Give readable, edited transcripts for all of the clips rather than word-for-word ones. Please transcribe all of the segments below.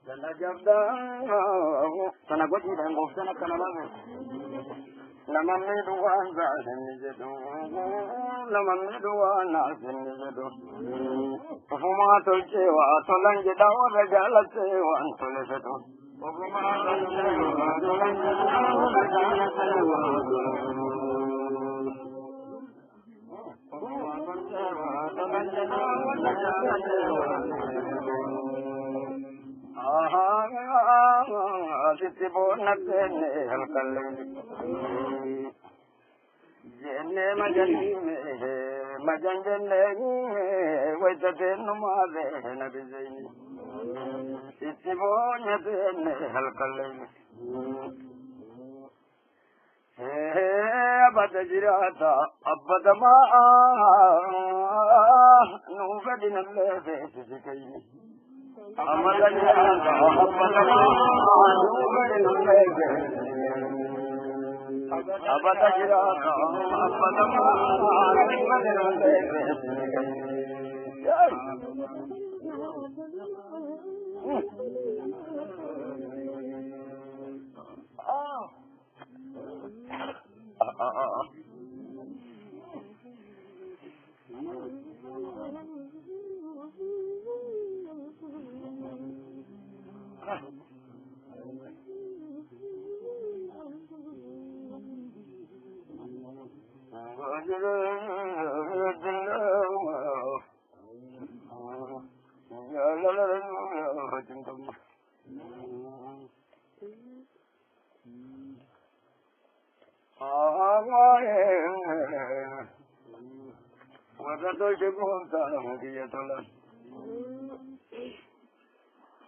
Jalla jabda sana godi dan go sana kana ba namamne duwan za ni jedo namamne duwana ni jedo fuma to cewa to lanje da wala jala cewa to le jedo fuma to cewa to lanje da wala jala cewa fuma to cewa to lanje da wala jala cewa Sitibonakene halkalle jenne majani majanjenne wajatenu male nabizeni sitibonakene halkalle abada jirata abada ma nufadina lebe tijikaini Amalani abada jirata abada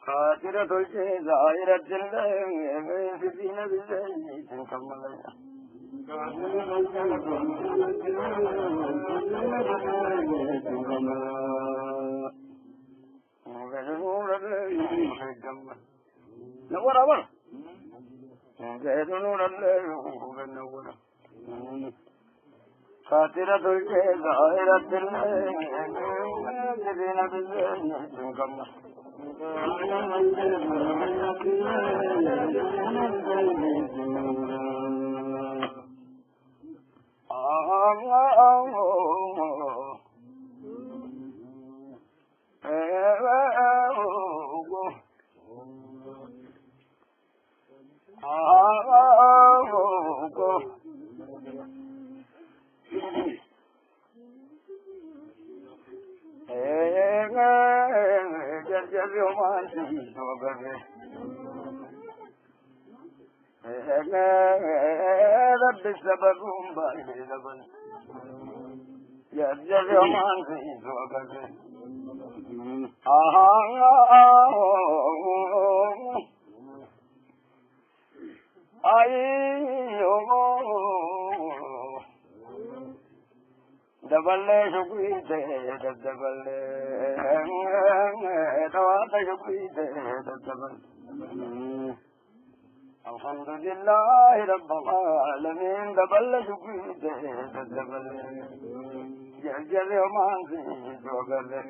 Khatira dolce zaira jalla fina bizai kamala khatira dolce zaira jalla fina bizai kamala Daballe shukite daballe tawata shukite daballe Alhamdulillah rabbil alamin daballe shukite daballe jajale manzi dogalle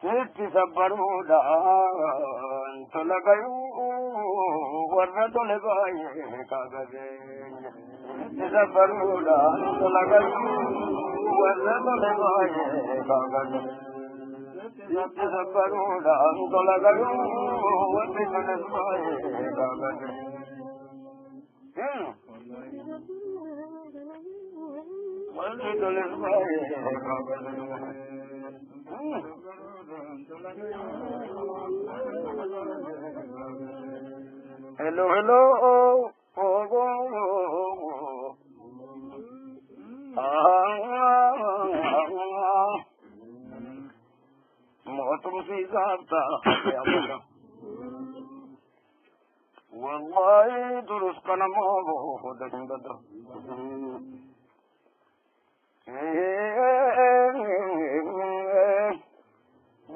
Sitti sabbaruda tolagayu warna tolagaye kagade sabbaruda tolagayu warna tolagaye kagade sabbaruda tolagayu warna tolagaye kagade warna tolagaye kagade Hello, hello. موتم في زارتا يا بابا والله دروس كان ما هو ده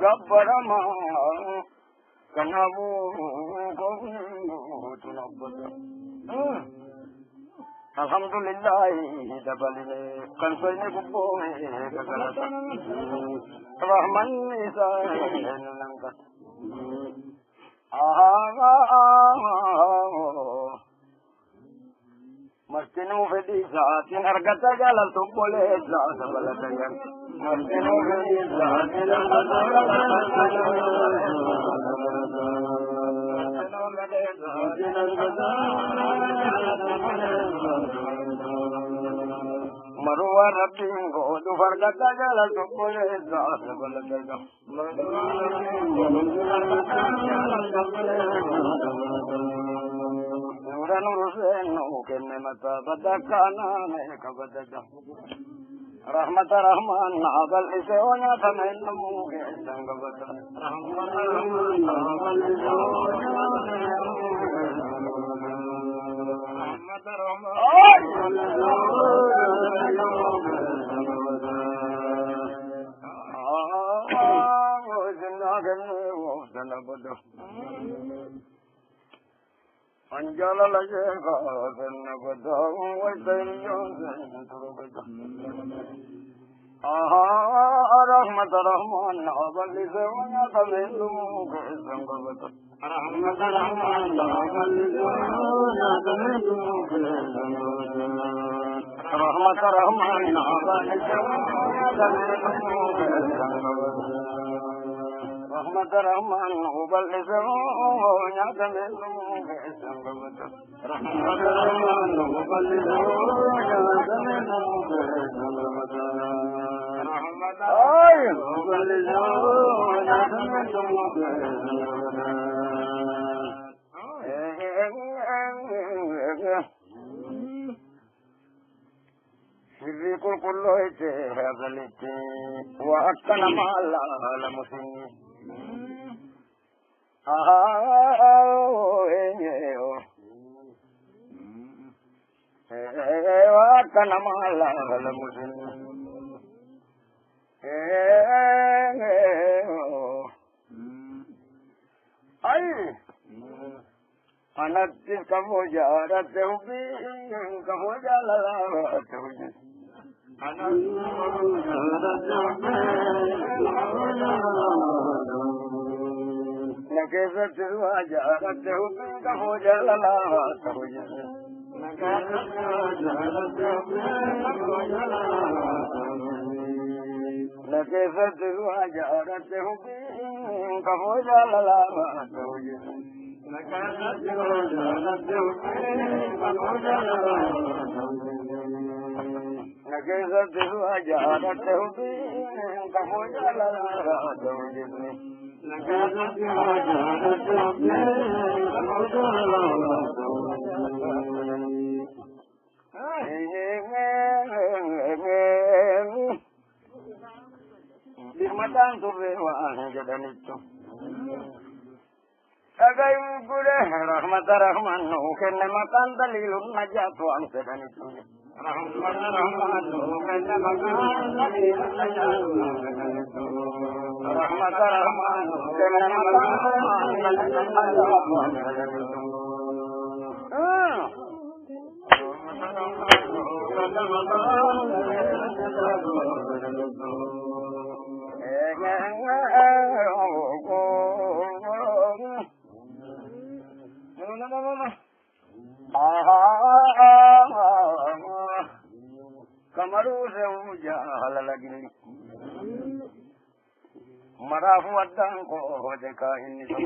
गब्बर कनवो तुनब्बत alhamdulillah dabale kan soyne gubbo kagalata rahman isa nanka mastinu fedi saatin argata jala tubbole zaata balatayan mastinu fedi saatin argata maruwa rabbingo du fargata jala tubbole zaata balatayan Nurusenu kenne mata badakana ne kabadaja rahmat rahman abal isonya tamenu ke sangabata rahmat rahman abal isonya rahmat rahman Anjala lage gaana badaau waitaiyon turubata rahmat rahman abal isonya tamenu ke sangabata rahmat rahman abal isonya tamenu ke sangabata rahmat rahman abal isonya tamenu ke sangabata rahmat rahman abal isonya tamenu ke sangabata rahmat rahman abal isonya tamenu ke sangabata rahmat abal isonya tamenu ke sangabata sirri kullo ite hazalite wa akkana mala la musini wa akkana mala la musini ay anatti kamojarat ubi kamojala tuji Nakesat wajarat ubi kamojala tuji Nakesat wajarat ubi kamojala tuji Nakesat wajarat ubi kamojala tuji Birmatan turre wa jadanittu Agai gure rahmat rahman kenne makan dalilun najat wa amsadanittu rahmat rahman kenne makan dalilun najat wa amsadanittu rahmat rahman kenne makan dalilun najat wa amsadanittu Kamaru se ujal lagi marafu adang ko deka ini ya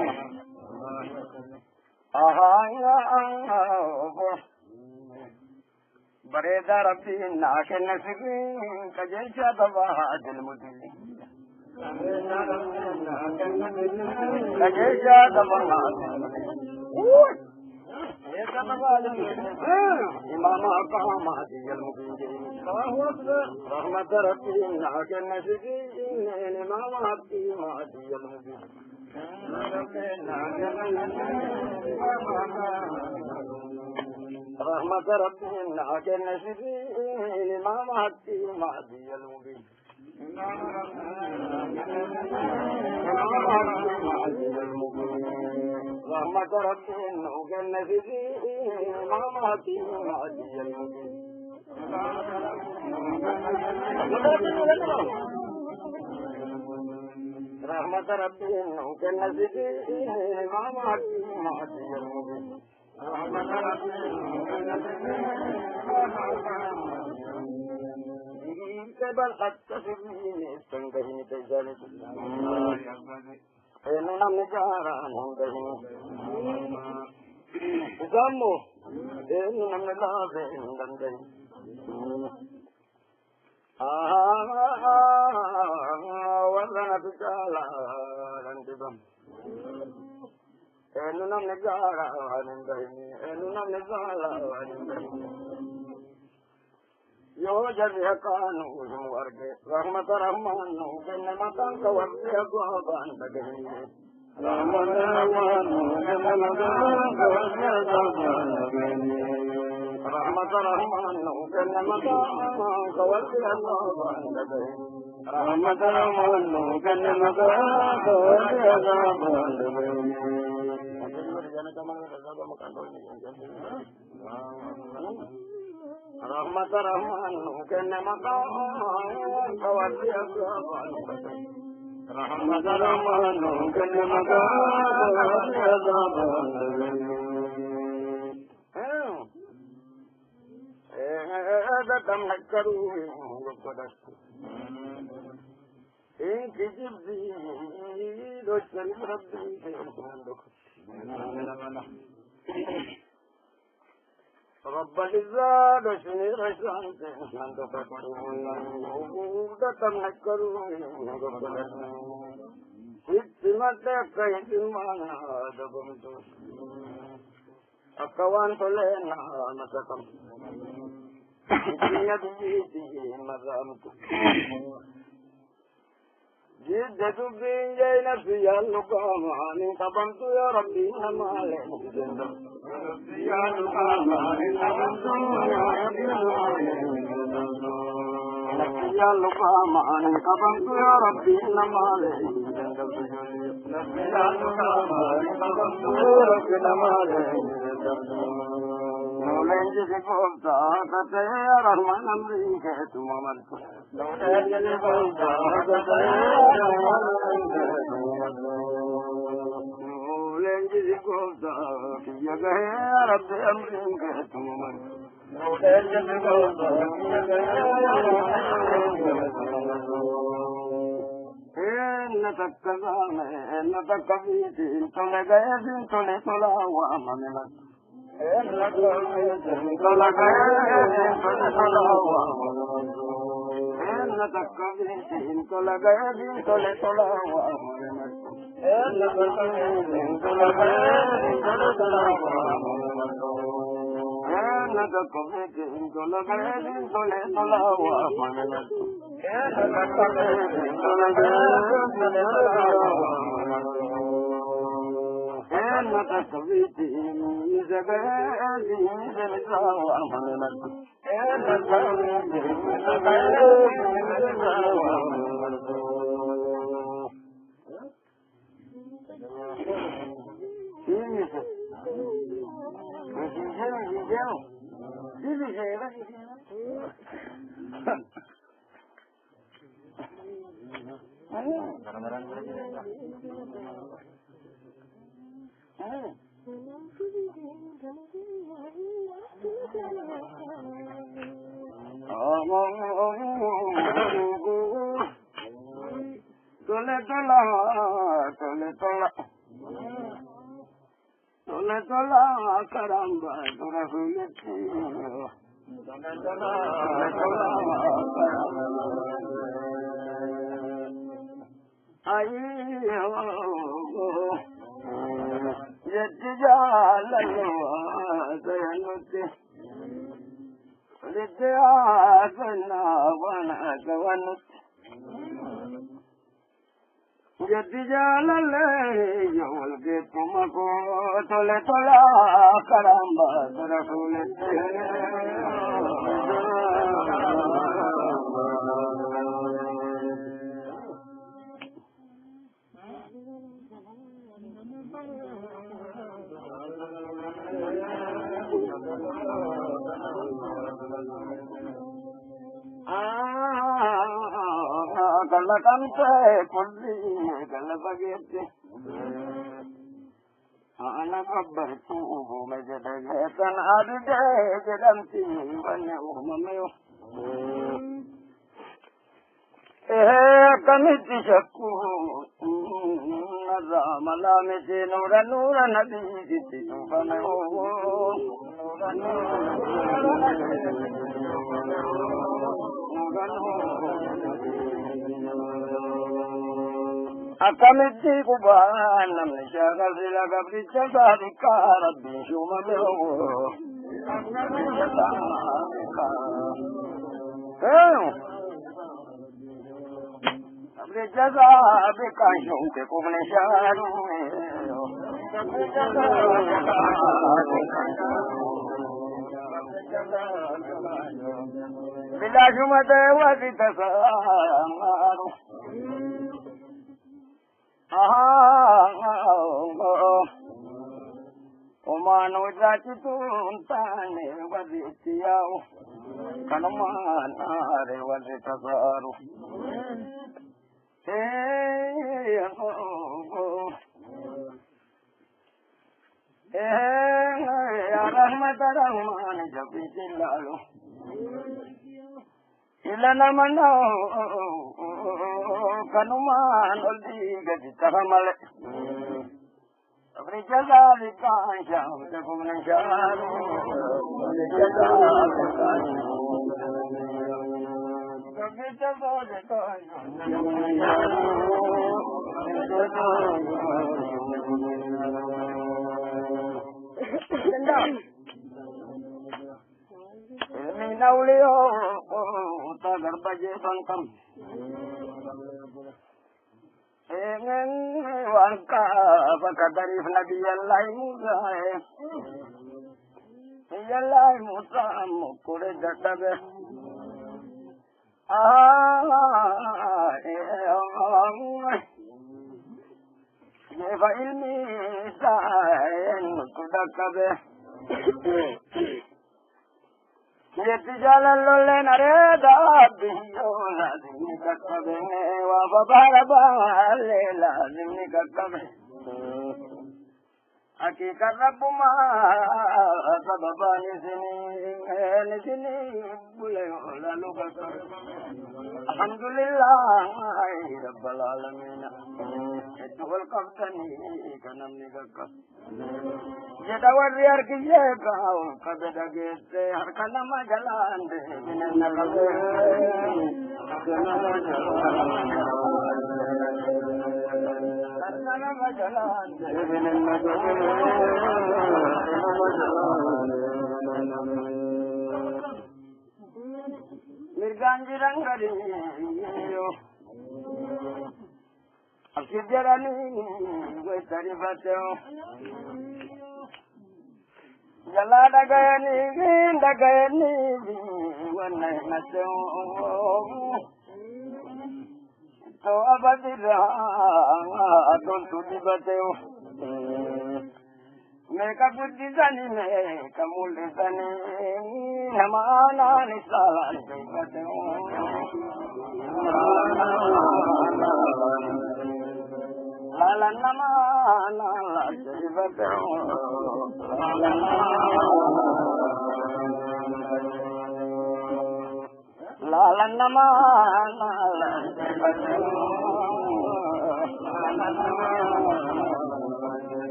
bareda rabbi naake nasibi kajesha daba dil mudil kajesha daba imam aqama dil mudil rahmat rabbi naake nasibi imam aqama dil mudil rahmat rabbi naake nasibi imam aqama dil mudil رحمة ربي وجنة في ماماتي وعدي المبين رحمة ربي وجنة في ماماتي وعدي المبين رحمة ربي وجنة في كبل حتى في استنقهني تجالس إنه نمجارا نمجارا إسامو إنه نمجارا نمجارا وزنا تجالا نمجارا إنه نمجارا نمجارا إنه نمجارا نمجارا يو جري كانو ورد رحمة رحمن جن مكان كورد أقوان بدهني رحمة رحمن جن مكان كورد أقوان بدهني رحمة رحمن جن مكان كورد أقوان بدهني رحمة رحمن جن مكان كورد أقوان بدهني رحمة رحمن كن مكان كواسي أصحاب رحمة رحمن كن مكان كواسي أصحاب هذا تمكروا وقدس إن كجبزي لو شرب ربي رب العزة شني رشان من تفكرون تتمكرون ستمت كيد ما دبمت أكوان تلنا نكتم يدي مزامت جدت بين نفسي اللقام عني قبمت يا ربي همالي يا اللقام عني قبمت يا ربي همالي يا اللقام عني قبمت يا ربي همالي يا اللقام عني قبمت يا ربي همالي لين جسكوتا كتير رحمن أمريك تمامك لين جسكوتا كتير رحمن أمريك لين جسكوتا كيا كهير رب أمريك تمامك لين جسكوتا كيا كهير إن تكذب إن تكذب إن تلقى إن تلقى وأمامك gala kamte kulli gala bagete ana kabbar tu me jadage tan adde jadanti banne umameyo kamiti shakku nazamala me se nura nura nabi jiti banayo akamiti kubanam nishaga sila kapricha sadika rabbi shumameo Abri jaza abri kashon te kumne sharu bila shumate wadi tasamaru Omano jati tuntane wadi tiyau kanamana wadi tasaru ya rahmat rahman jabi jilalu ilana mano kanuman oldi gadi tahamal apni jaza dikansha te kumne sharu jaza Naulio tagar baje bangkam engen wangka bakadari nabi Allah Musa Allah Musa mukure jatabe Jeva ilmi saen kudakabe Yetijalan lolle nareda biyola dini kakabe wa babara bale la dini kakabe Aki karabuma sababani sini bule lalu kakabe Alhamdulillah rabbil alamin Etuhul kabtani kanam ni kakabe Jadawar liar kiye kau kabeda gete har kalama jalan de binna kabe kalama jalan de binna kabe mirganji rangari yo akhijarani gue tarifatyo Jala dagayani wana nacho to abadira aton tudi bateo meka buddhi jani me kamul jani namana nisala bateo la namana la bateo la namana la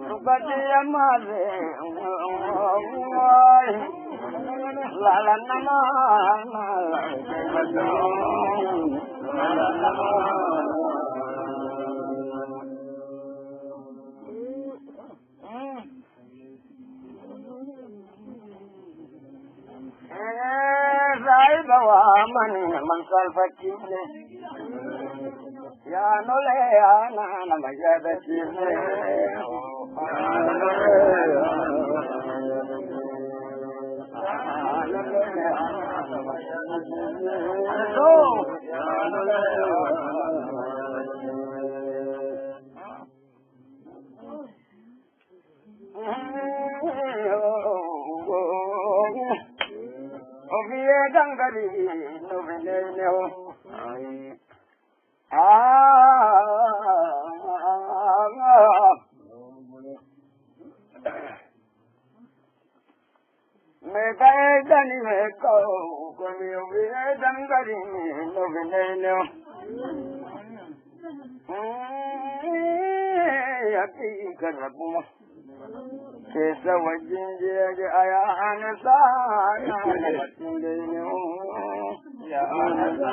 Subhati amale la namana Rai bawa mansal fakirne ya nole ana namajada kirne Nuviye dangari nuvine neo. मैं गए दनी में को nuviye dangari nuvine neo. Yaki karabuma. Kesa wajinje aya anasa ya wajinje neo. Ya anasa.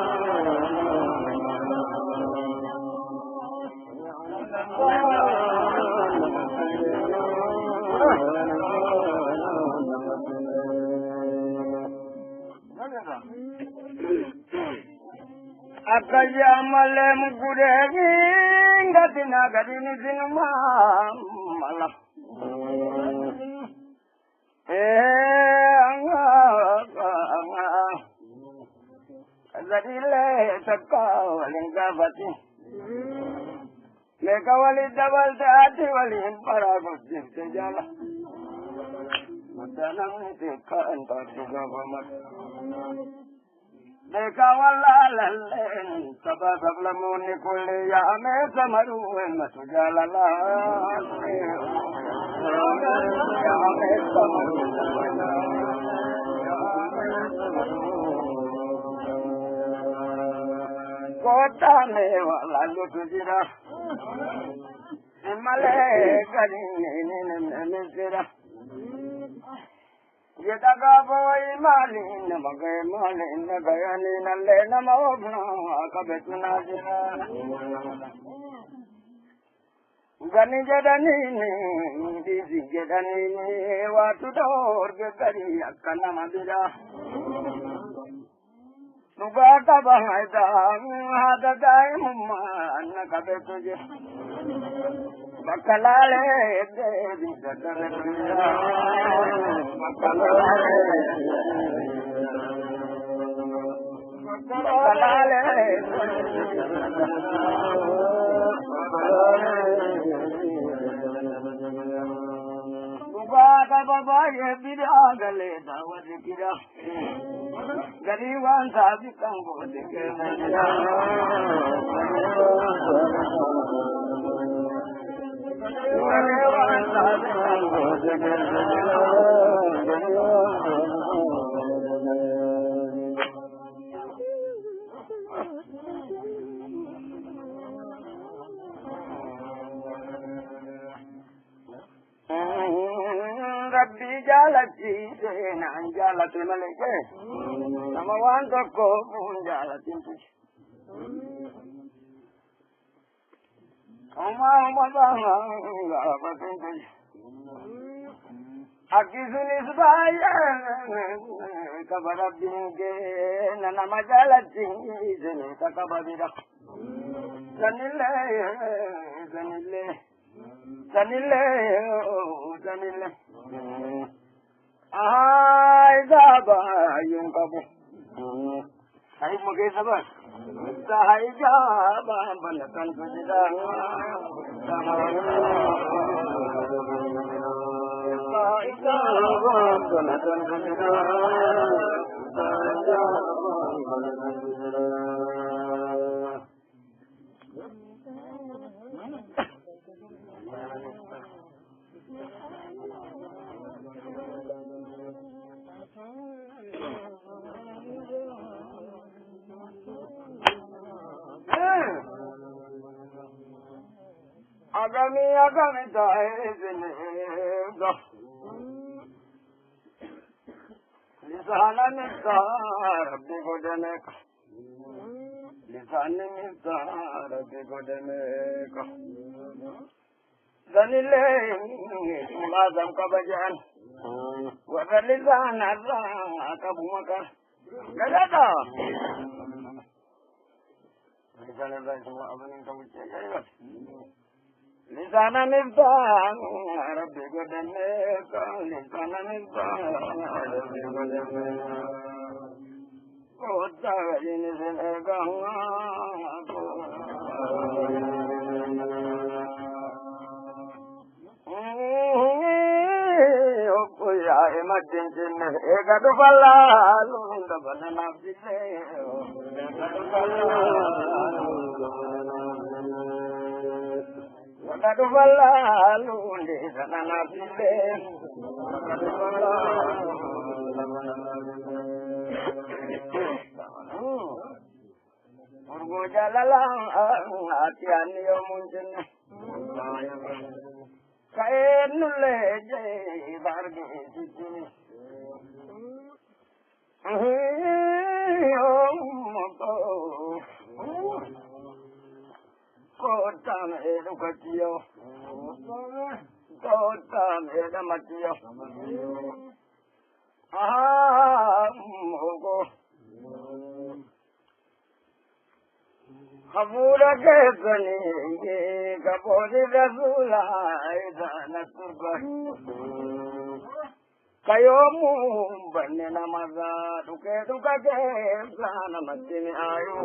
Akaya malem guregi ngatina gadini sinuma mala. Zadile takawalingga bati. Megawali dabal taati wali paragot jala. Mudanang teka antar juga bamat. Megawala lalen sabab lamuni kulli ya me samaru matujala la. Ya me samaru. Kota me wala lutujira. Imale gadini nemesira. Yadaga boy malin magay malin nagayani nalle namogna kabetna jina. Gani jadani disi jadani watu dor gari akana madira. Nugata bahayda hada dai mumma anna kabetuje. Bakalale devi sakaraniya. Bakalale. Baba baba ye bidagale dawat kira. Gariwan sabi kanggo dikena. Rabbi jalati nan jalati malike namawan ko jalati Oma banga batin Akisunis baya kabarabinge nana majalati zene takabadira Sanile ay gaba yung kabo ay mo kay sabar Sahay gaba banatan ko sila Sahay gaba banatan ko sila Sahay gaba banatan ko sila Agami taizne go Lisana nisar bigodenek Lisana nisar bigodenek Danile ulazam kabajan Wa lisana kabumaka Gada Lisana semua abaning kabucaya Lisana miftah Rabbi godanek Lisana miftah Rabbi godanek Kota ini senegang matinjine egadu fallalu ndabana nafsile egadu fallalu ndabana nafsile Urgo jalalang atian yo munjine kaenule je barge siti kota me edukatio kota me damatio mogo Hamura ke sani ye kapori rasula ida nasurba kayo mu banne namaza duke duka ke sana matini ayu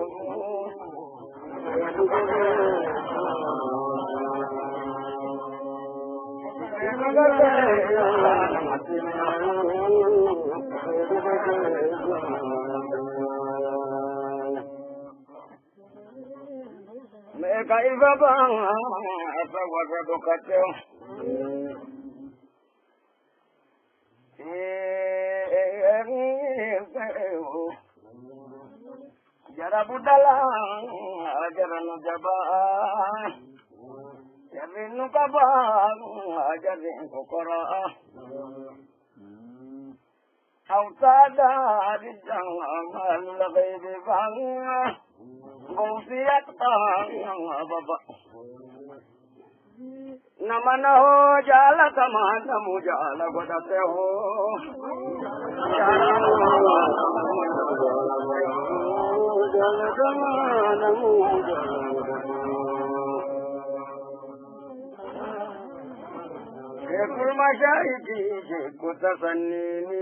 Kai babang apa wajah dokatnya, jara budalang jara nujabah, jara nukabang jara kokora, autada di jangan lebih bang. Gongsiat tang baba namana ho jala kamana mu jala godate ho jala kamana mu ekul masyayidi kota sanini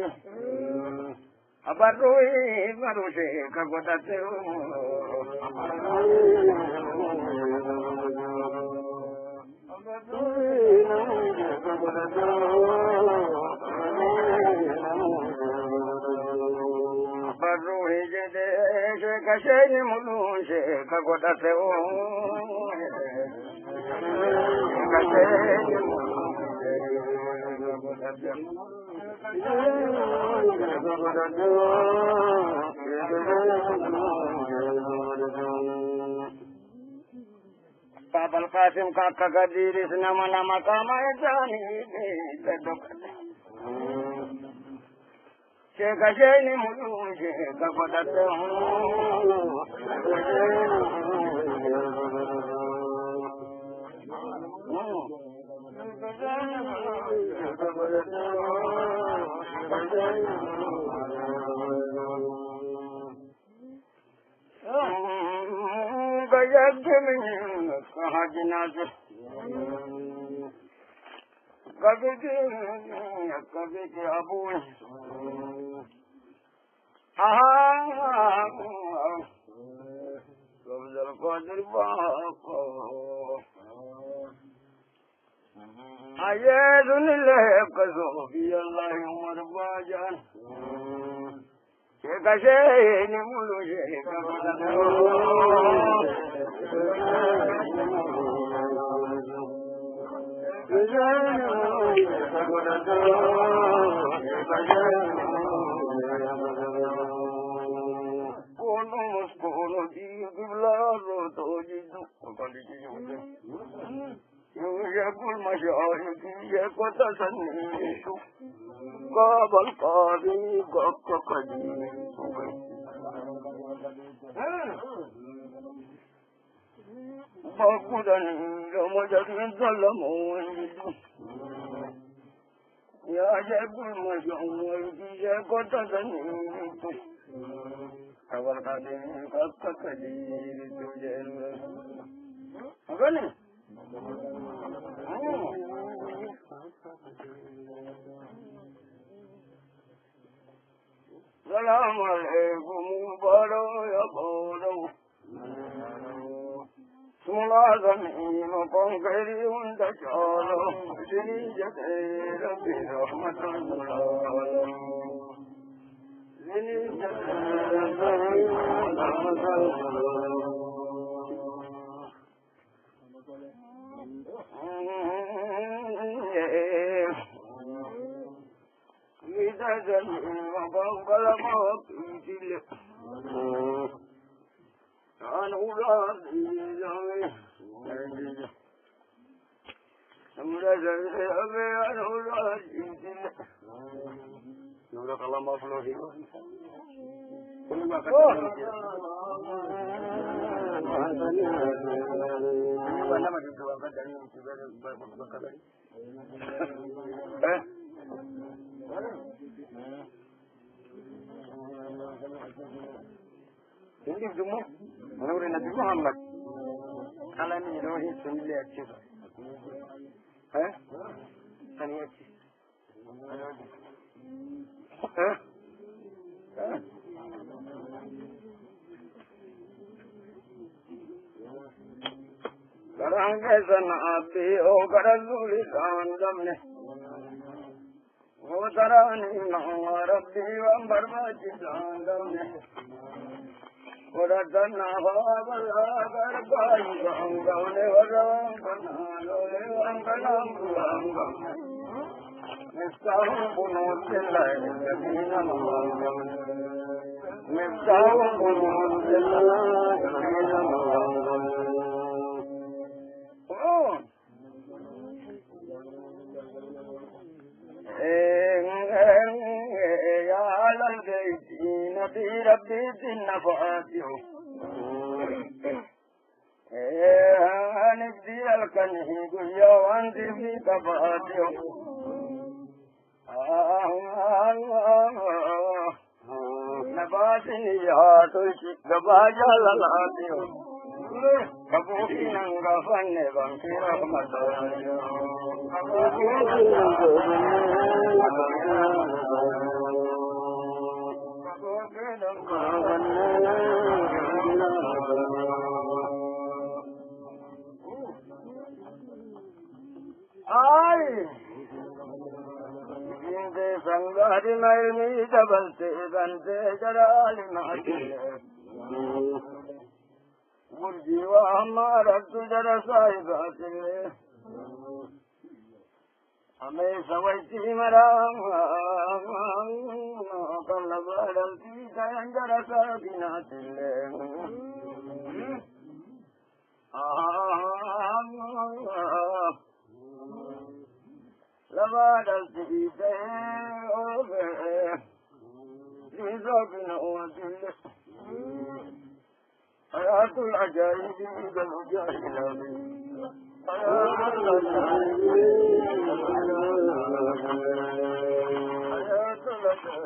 abarui maruse kagodate ho Barui jede kasheni mulunje kagodate ho kasheni Babal Qasim kakak gadiri nama-nama kama jani sedokate. Shekasheni mulunje kagodate ho. कहाँ जिनाज़ कभी के अबू कब्ज़ल क़ादिर बाको आये दुनिले कज़ो भी अल्लाह उमर बाजान Kasheni muluje kagodate ho kono muskono di giblaro tojidu kondisi jude ya kul masyayikh ya kota sannitu kabal qadi gokko kadi bakudan ramajin salamu ya jabul masyayikh ya kota sannitu kabal qadi gokko kadi tujel agane Salam alaikum baro ya baro سملازمين وقنقري وندشالو سني جدير برحمة الله سني جدير برحمة الله إذا جميع وقنقل موقيت عن أولادي جميع أمرا جميع عن أولادي يقولك الله ما فلوه كل ما كتبه وانا ما جبت وقت داري hindi dumo menurut Nabi Muhammad kalau ni rohi sunni अच्छे है sunni अच्छी Karangke sanabi o karazuli kandamne o tarani Rabbi wa barbaji kandamne Oratana bhavala garbai gangane varam kanalole vanganam gangam Mistahum punotillai kadina mangam Mistahum punotillai kadina mangam يا للبيتين بربي النفاتح نبدي الكنه قيا وانت في تفاتح نباتي هاتوشي قباجا للاتح Kabuki nangga fanne bangki rahmat Ay Jinde sangari mailmi jabalte bante jarali maatile Burji wa hamara tujara sahibate Hame savaiti maram Kallabadam tika jara sabinate Labadam tika ove Nizabina ovatile حياة العجائب إذا المجاهلة حياة العجائب حياة العجائب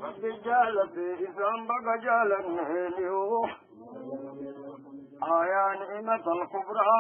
قد جال في ذنبك جال النهليو آية نعمة الكبرى